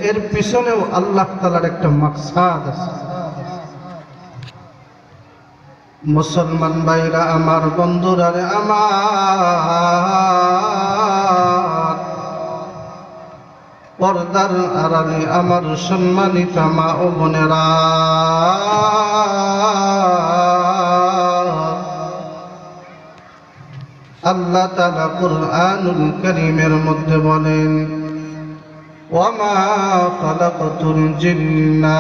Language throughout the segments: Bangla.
এর পিছনেও আল্লাহ তাআলার একটা মাকসাদ আছে। মুসলমান ভাইরা আমার, বন্ধুরা রে আমার, পর্দার আড়ালে আমার সম্মানিতা মা ও বোনেরা, আল্লাহ তাআলা কুরআনুল কারীমের মধ্যে বলেন, ওয়ামা খালাকতুল জিন্না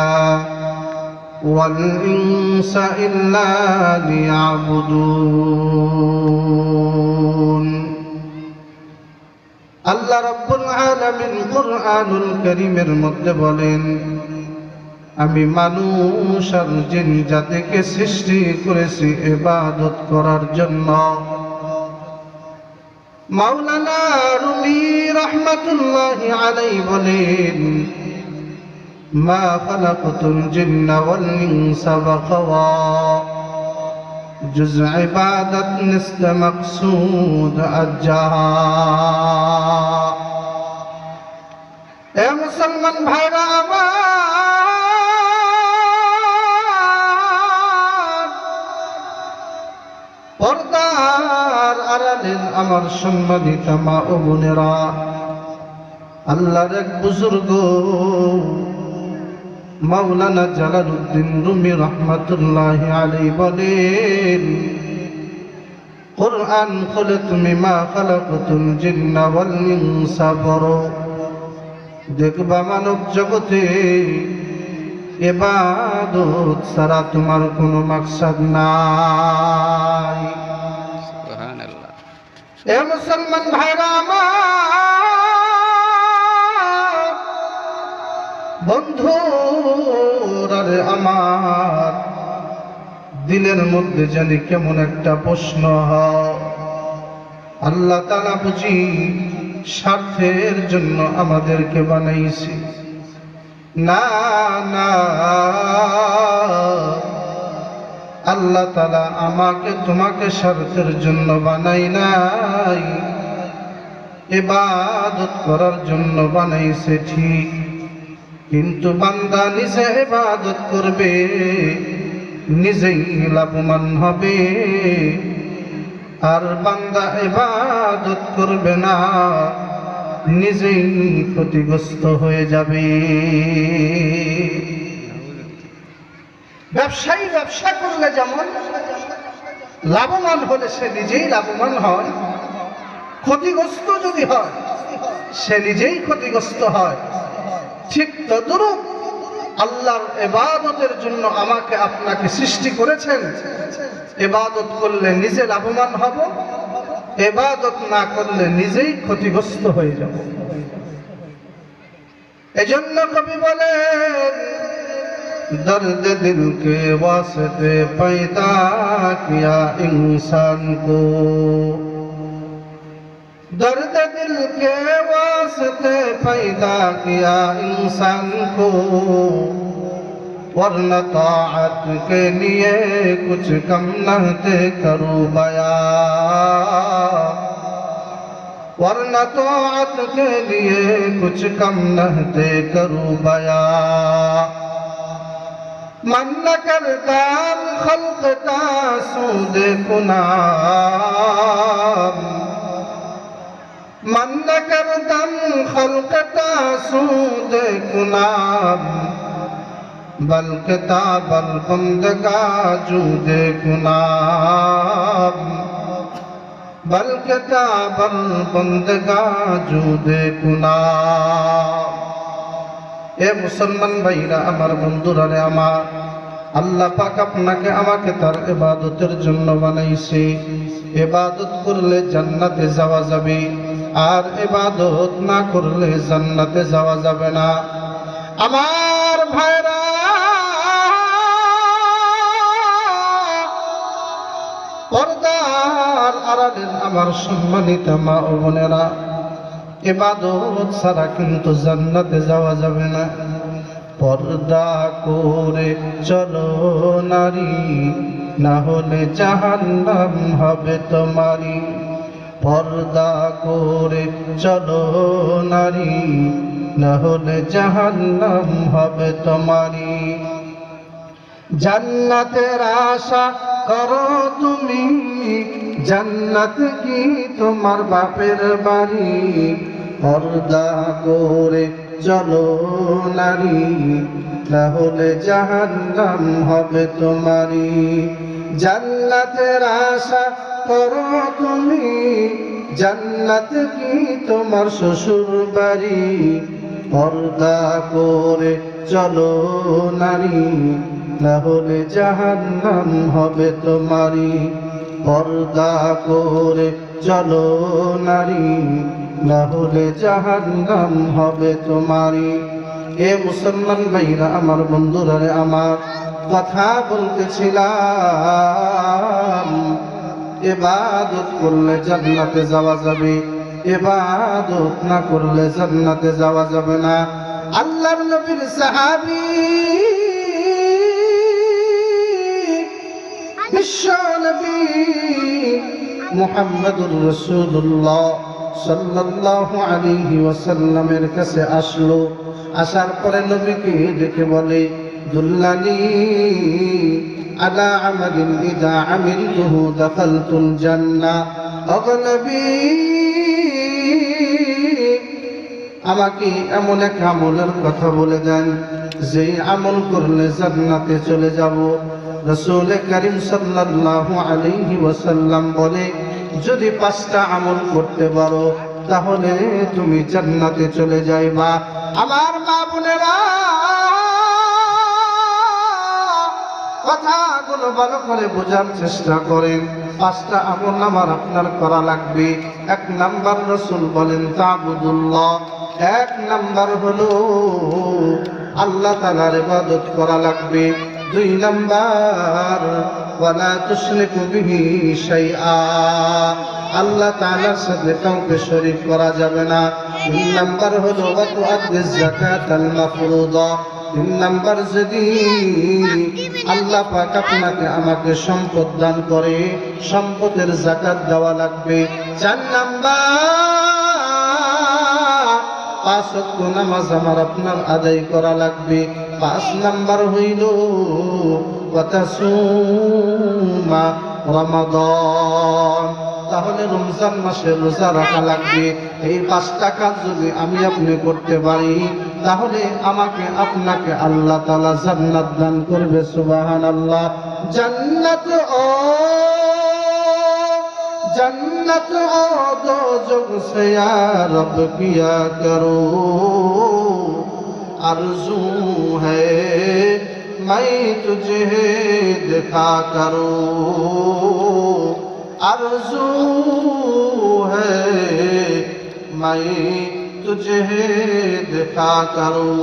ওয়াল ইনসা ইল্লা লিয়াবুদুন। আল্লাহ রাব্বুল আলামিন কুরআনুল কারীমের মধ্যে বলেন, আমি মানুষ আর জিন জাতিকে সৃষ্টি করেছি ইবাদত করার জন্য। মাওলানা রুমি রাহমাতুল্লাহি আলাইহি বলেন, মা খালাকতুল জিন্না ওয়াল ইনসা বাগাওয়া, জুজ ইবাদত নিসত মাকসুদ আজ্জাহা। এ মুসলমান ভাইরা আমার, পর্দার আড়ালের আমার সম্মানিতা মা ও বোনেরা, আল্লাহর এক বুজুর্গ মাওলানা জালালউদ্দিন রুমি রাহমাতুল্লাহি আলাইহি বলেন, কুরআন খুলে তুমি মা খালাকতুল জিন্না ওয়াল ইনসা পড়ো, দেখবা মানব জগতে ইবাদত ছাড়া তোমার কোনো মাকসাদ নাই। সুবহানাল্লাহ। এ মুসলমান ভাইরা আমার, বন্ধুরা রে আমার, দিলের মধ্যে জানি কেমন একটা প্রশ্ন হয়, আল্লাহ তাআলা বুঝি স্বার্থের জন্য আমাদেরকে বানাইছে? না না, আল্লাহ তাআলা আমাকে তোমাকে স্বার্থের জন্য বানাই নাই, ইবাদত করার জন্য বানাইছে ঠিক, কিন্তু বান্দা নিজে ইবাদত করবে, নিজেই লাভবান হবে, আর বান্দা ইবাদত করবে না, নিজেই ক্ষতিগ্রস্ত হয়ে যাবে। ব্যবসায়ী ব্যবসা করলে যেমন লাভবান হলে সে নিজেই লাভবান হয়, ক্ষতিগ্রস্ত যদি হয় সে নিজেই ক্ষতিগ্রস্ত হয়, ঠিক তদ্রূপ আল্লাহর ইবাদতের জন্য আমাকে আপনাকে সৃষ্টি করেছেন। ইবাদত করলে নিজে লাভবান হব, ইবাদত না করলে নিজেই ক্ষতিগ্রস্ত হয়ে যাব। এজন্য কবি বলেন, দর্দ দিল কে ওয়াসতে पैदा किया इंसान को, दर्द दिल के वास्ते पैदा किया इंसान को, वरना ताअत के लिए कुछ कम न दे करूं बया, वरना ताअत के लिए कुछ कम न दे करूं बया। मन न करता खल्क का सूद कुनाम, मन न करदम खल्क का सूद कुनाम, बल्कि ताबर बंदगा जूद कुनाम, बल्कि ताबर बंदगा जूद कुनाम। এ মুসলমান ভাইরা আমার, বন্ধুরা রে আমার, আল্লাহ পাক আপনাকে আমাকে তার ইবাদতের জন্য বানাইছে। ইবাদত করলে জান্নাতে যাওয়া যাবে, আর ইবাদত না করলে জান্নাতে যাওয়া যাবে না। আমার ভাইরা, পর্দার আড়ালের আমার সম্মানিতা মা ও বোনেরা, ইবাদত ছাড়া কিন্তু জান্নাতে যাওয়া যাবে না। পর্দা করে চলো নারী, না হলে জাহান্নাম হবে তোমারি। পর্দা করে চলো নারী, না হলে জাহান্নাম হবে তোমারই। জান্নাতের আশা করো তুমি, জান্নাত কি তোমার বাপের বাড়ি? পর্দা করে চলো নারী, তাহলে জাহান্নাম হবে তোমারই। জান্নাতের আশা করো তুমি, জান্নাত কি তোমার শ্বশুর বাড়ি? পর্দা করে চলো নারী, তাহলে জাহান্নাম হবে তোমারই। পর্দা করে চলো নারী, তাহলে জাহান্নাম হবে তোমারই। এ মুসলমান ভাইরা আমার, বন্ধুরা রে আমার, কথা বলতেছিলাম ইবাদত করলে জান্নাতে যাওয়া যাবে, ইবাদত না করলে জান্নাতে যাওয়া যাবে না। আল্লাহর নবীর সাহাবী বিশ্ব নবী মুহাম্মদুর রাসূলুল্লাহ সাল্লাল্লাহু আলাইহি ওয়াসাল্লামের কাছে আসলো। আসার পরে নবীকে দেখে বলে, দুল্লানি আলা আমালিন ইযা আমিলতুহু দাখালতুল জান্নাহ। ও নবী, আমাকে এমন এক আমলের কথা বলে দেন যে আমল করলে জান্নাতে চলে যাব। রাসূল কারীম সাল্লাল্লাহু আলাইহি ওয়াসাল্লাম বলে, যদি 5টা আমল করতে পারো তাহলে তুমি জান্নাতে চলে যাইবা। আমার মা বোনেরা, কথাগুলো ভালো করে বোঝার চেষ্টা করেন। 5টা আমল আমার আপনার করা লাগবে। 1 নাম্বার রাসূল বলেন তা'বুদুল্লাহ। 1 নাম্বার হলো আল্লাহ তাআলার ইবাদত করা লাগবে। 2 নাম্বার ওয়ালা তুশরিকু বিহি শাইআ, আল্লাহ তাআলার সাথে কাউকে শরীক করা যাবে না। 3 নাম্বার হলো ওয়া তুআদ্দিজ যাকাতাল মাফরুদা। 3 নাম্বার, যদি আল্লাহ পাক আপনাকে আমাকে সম্পদ দান করে, সম্পদের যাকাত দেওয়া লাগবে। 4 নাম্বার, 5 ওয়াক্ত নামাজ আমার আপনার আদায় করা লাগবে। 5 নাম্বার হইল ওয়া তাসুমা রমাদান, তাহলে রমজান মাসে রোজা রাখা লাগবে। এই 5টা কাজ যদি আমি আপনি করতে পারি, তাহলে আমাকে আপনাকে আল্লাহ তাআলা জান্নাত দান করবে। সুবহানাল্লাহ। জান্নাত ও जन्नत और दोज़ख से या रब किया करो, आरज़ू है मैं तुझे दिखा करूं, आरज़ू है मैं तुझे दिखा करूं।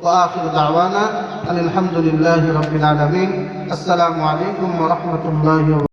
وآخر دعوانا أن الحمد لله رب العالمين। السلام عليكم ورحمة الله وبركاته।